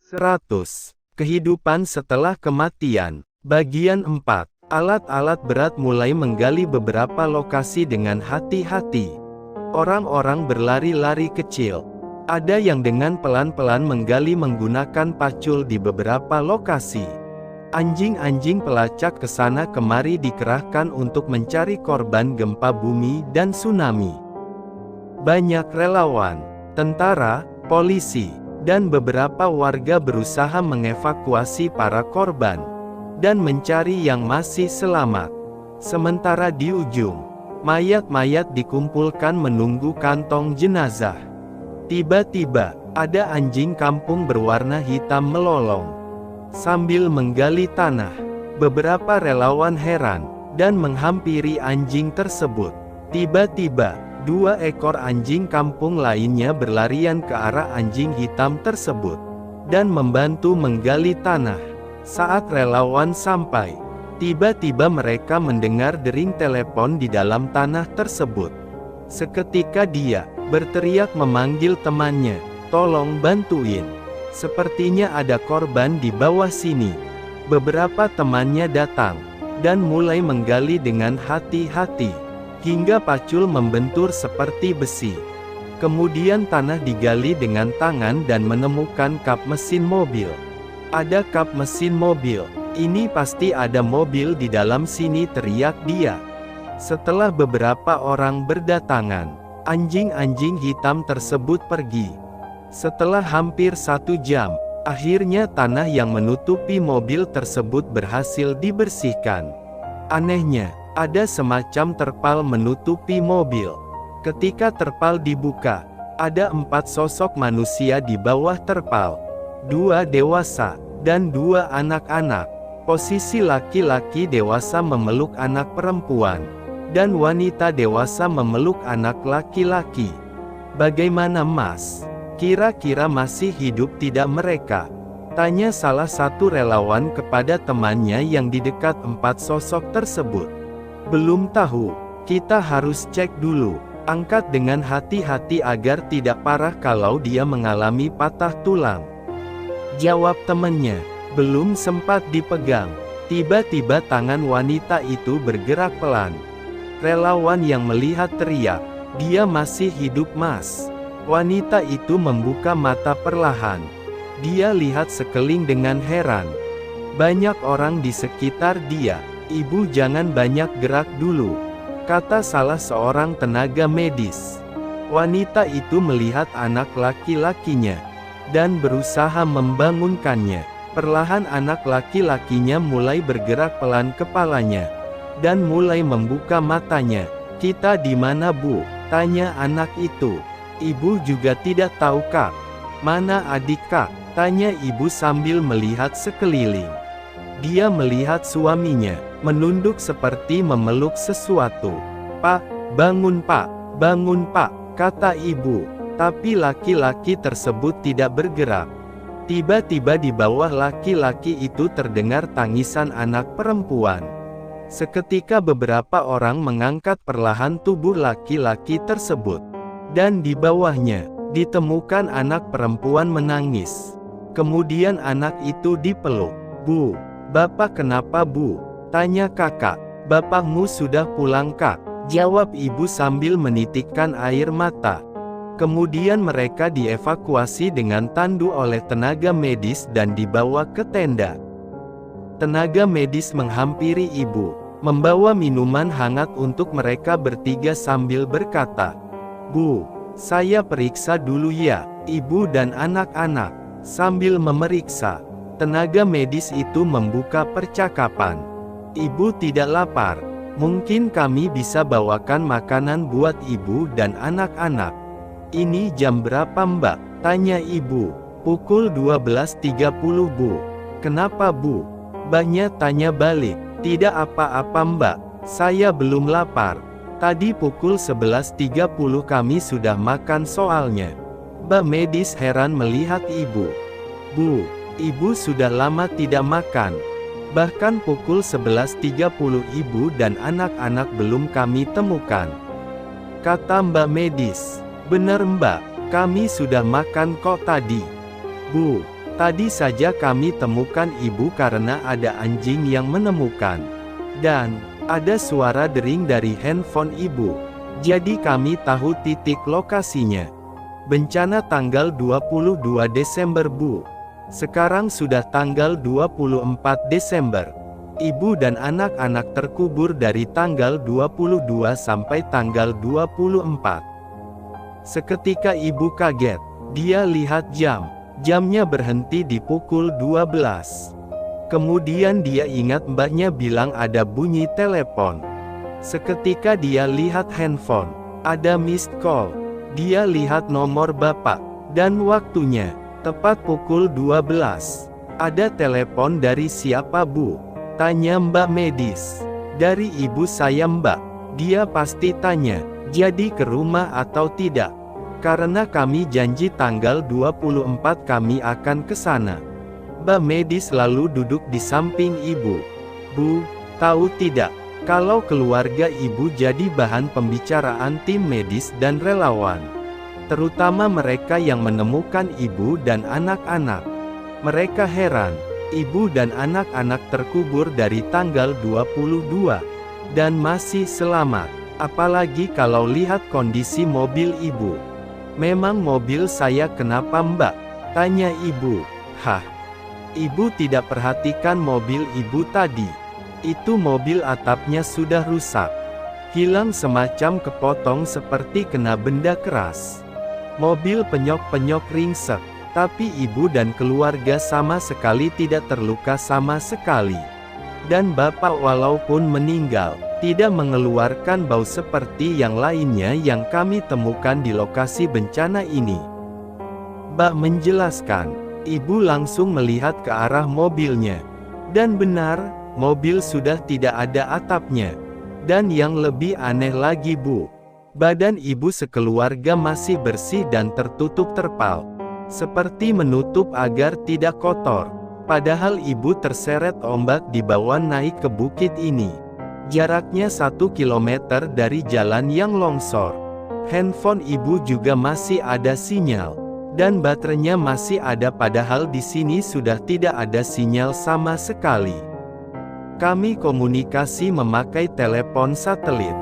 100. Kehidupan setelah kematian. Bagian 4. Alat-alat berat mulai menggali beberapa lokasi dengan hati-hati. Orang-orang berlari-lari kecil. Ada yang dengan pelan-pelan menggali menggunakan pacul di beberapa lokasi. Anjing-anjing pelacak ke sana kemari dikerahkan untuk mencari korban gempa bumi dan tsunami. Banyak relawan, tentara, polisi, dan beberapa warga berusaha mengevakuasi para korban dan mencari yang masih selamat. Sementara di ujung, mayat-mayat dikumpulkan menunggu kantong jenazah. Tiba-tiba, ada anjing kampung berwarna hitam melolong. Sambil menggali tanah, beberapa relawan heran dan menghampiri anjing tersebut. Tiba-tiba, 2 ekor anjing kampung lainnya berlarian ke arah anjing hitam tersebut dan membantu menggali tanah. Saat relawan sampai, tiba-tiba mereka mendengar dering telepon di dalam tanah tersebut. Seketika dia berteriak memanggil temannya, "Tolong bantuin. Sepertinya ada korban di bawah sini." Beberapa temannya datang dan mulai menggali dengan hati-hati, hingga pacul membentur seperti besi. Kemudian tanah digali dengan tangan dan menemukan kap mesin mobil. "Ada kap mesin mobil. Ini pasti ada mobil di dalam sini," teriak dia. Setelah beberapa orang berdatangan, anjing-anjing hitam tersebut pergi. Setelah hampir 1 jam, akhirnya tanah yang menutupi mobil tersebut berhasil dibersihkan. Anehnya, ada semacam terpal menutupi mobil. Ketika terpal dibuka, ada 4 sosok manusia di bawah terpal. 2 dewasa, dan 2 anak-anak. Posisi laki-laki dewasa memeluk anak perempuan, dan wanita dewasa memeluk anak laki-laki. "Bagaimana, Mas? Kira-kira masih hidup tidak mereka?" tanya salah satu relawan kepada temannya yang di dekat 4 sosok tersebut. "Belum tahu, kita harus cek dulu. Angkat dengan hati-hati agar tidak parah kalau dia mengalami patah tulang," jawab temannya. Belum sempat dipegang, tiba-tiba tangan wanita itu bergerak pelan. Relawan yang melihat teriak, "Dia masih hidup, Mas." Wanita itu membuka mata perlahan. Dia lihat sekeliling dengan heran. Banyak orang di sekitar dia. "Ibu, jangan banyak gerak dulu," kata salah seorang tenaga medis. Wanita itu melihat anak laki-lakinya dan berusaha membangunkannya. Perlahan anak laki-lakinya mulai bergerak pelan kepalanya dan mulai membuka matanya. "Kita di mana, Bu?" tanya anak itu. "Ibu juga tidak tahu, Kak." "Mana adik, Kak?" tanya ibu sambil melihat sekeliling. Dia melihat suaminya menunduk seperti memeluk sesuatu. "Pak, bangun Pak, bangun Pak," kata ibu. Tapi laki-laki tersebut tidak bergerak. Tiba-tiba di bawah laki-laki itu terdengar tangisan anak perempuan. Seketika beberapa orang mengangkat perlahan tubuh laki-laki tersebut. Dan di bawahnya, ditemukan anak perempuan menangis. Kemudian anak itu dipeluk. "Bu, Bapak kenapa, Bu?" tanya kakak. "Bapakmu sudah pulang, Kak," jawab ibu sambil menitikkan air mata. Kemudian mereka dievakuasi dengan tandu oleh tenaga medis dan dibawa ke tenda. Tenaga medis menghampiri ibu, membawa minuman hangat untuk mereka bertiga sambil berkata, "Bu, saya periksa dulu ya, Ibu dan anak-anak." Sambil memeriksa, tenaga medis itu membuka percakapan. "Ibu tidak lapar? Mungkin kami bisa bawakan makanan buat Ibu dan anak-anak." "Ini jam berapa, Mbak?" tanya ibu. "Pukul 12.30, Bu." "Kenapa, Bu?" Mbaknya tanya balik. "Tidak apa-apa, Mbak. Saya belum lapar. Tadi pukul 11.30 kami sudah makan soalnya." Mbak medis heran melihat ibu. "Bu, Ibu sudah lama tidak makan. Bahkan pukul 11.30 Ibu dan anak-anak belum kami temukan," kata Mbak medis. "Benar, Mbak, kami sudah makan kok tadi." "Bu, Tadi saja kami temukan ibu karena ada anjing yang menemukan. Dan, ada suara dering dari handphone ibu. Jadi kami tahu titik lokasinya. Bencana tanggal 22 Desember Bu. Sekarang sudah tanggal 24 Desember. Ibu dan anak-anak terkubur dari tanggal 22 sampai tanggal 24. Seketika ibu kaget. Dia lihat jam. Jamnya berhenti di pukul 12. Kemudian dia ingat mbaknya bilang ada bunyi telepon. Seketika dia lihat handphone. Ada missed call. Dia lihat nomor bapak. Dan waktunya. Tepat pukul 12. Ada telepon dari siapa Bu? Tanya Mbak Medis. Dari ibu saya Mbak. Dia pasti tanya. Jadi ke rumah atau tidak? Karena kami janji tanggal 24 kami akan ke sana. Mbak Medis lalu duduk di samping ibu. Bu, tahu tidak, kalau keluarga ibu jadi bahan pembicaraan tim medis dan relawan. Terutama mereka yang menemukan ibu dan anak-anak. Mereka heran, ibu dan anak-anak terkubur dari tanggal 22. Dan masih selamat. Apalagi kalau lihat kondisi mobil ibu. Memang mobil saya kenapa Mbak? Tanya ibu. Hah? Ibu tidak perhatikan mobil ibu tadi. Itu mobil atapnya sudah rusak. Hilang semacam kepotong seperti kena benda keras. Mobil penyok-penyok ringsek. Tapi ibu dan keluarga sama sekali tidak terluka sama sekali. Dan bapak walaupun meninggal, tidak mengeluarkan bau seperti yang lainnya yang kami temukan di lokasi bencana ini. Mbak menjelaskan, ibu langsung melihat ke arah mobilnya. Dan benar, mobil sudah tidak ada atapnya. Dan yang lebih aneh lagi Bu, badan ibu sekeluarga masih bersih dan tertutup terpal. Seperti menutup agar tidak kotor. Padahal ibu terseret ombak dibawa naik ke bukit ini. Jaraknya 1 kilometer dari jalan yang longsor. Handphone ibu juga masih ada sinyal. Dan baterainya masih ada padahal di sini sudah tidak ada sinyal sama sekali. Kami komunikasi memakai telepon satelit.